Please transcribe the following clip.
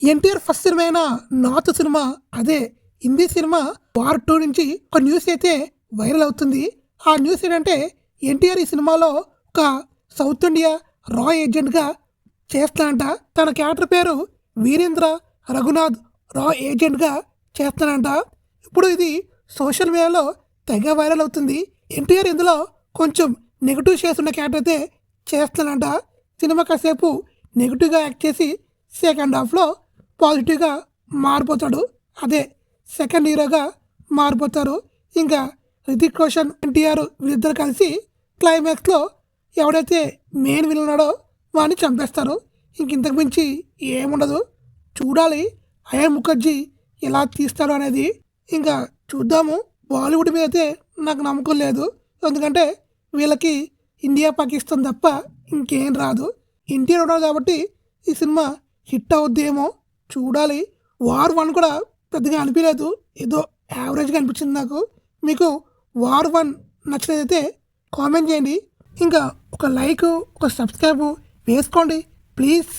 NTR first cinema అయిన north cinema అదే Hindi cinema war 2 నుంచి ఒక న్యూస్ అయితే వైరల్ అవుతుంది. ఆ న్యూస్ ఏంటంటే ఎన్టీఆర్ ఈ సినిమాలో ఒక సౌత్ ఇండియా రా ఏజెంట్గా చేస్తానంట. తన క్యారెక్టర్ పేరు వీరేంద్ర రఘునాథ్ రా ఏజెంట్గా చేస్తానంట. ఇప్పుడు ఇది సోషల్ మీడియాలో తెగ వైరల్ అవుతుంది. ఎన్టీఆర్ ఇందులో కొంచెం నెగిటివ్ షేడ్స్ ఉన్న క్యారెక్టర్ అయితే చేస్తానంట. సినిమా కాసేపు నెగిటివ్గా యాక్ట్ చేసి సెకండ్ హాఫ్లో పాజిటివ్గా మారిపోతాడు. అదే సెకండ్ హీరోగా మారిపోతారు. ఇంకా రితిక్ రోషన్ ఎన్టీఆర్ వీళ్ళిద్దరు కలిసి క్లైమాక్స్లో ఎవడైతే మెయిన్ విలన్ ఉన్నాడో వాడిని చంపేస్తారు. ఇంతకు మించి ఏముండదు. చూడాలి అయాన్ ముఖర్జీ ఎలా తీస్తాడు అనేది. ఇంకా చూద్దాము. బాలీవుడ్ మీద అయితే నాకు నమ్మకం లేదు. ఎందుకంటే వీళ్ళకి ఇండియా పాకిస్తాన్ తప్ప ఇంకేం రాదు. ఎన్టీఆర్ ఉన్నాడు కాబట్టి ఈ సినిమా హిట్ అవుద్దేమో చూడాలి. వార్ 1 కూడా పెద్దగా అనిపించలేదు, ఏదో యావరేజ్గా అనిపించింది నాకు. మీకు వార్ 1 నచ్చినదైతే కామెంట్ చేయండి. ఇంకా ఒక లైక్ ఒక సబ్స్క్రైబ్ వేసుకోండి ప్లీజ్.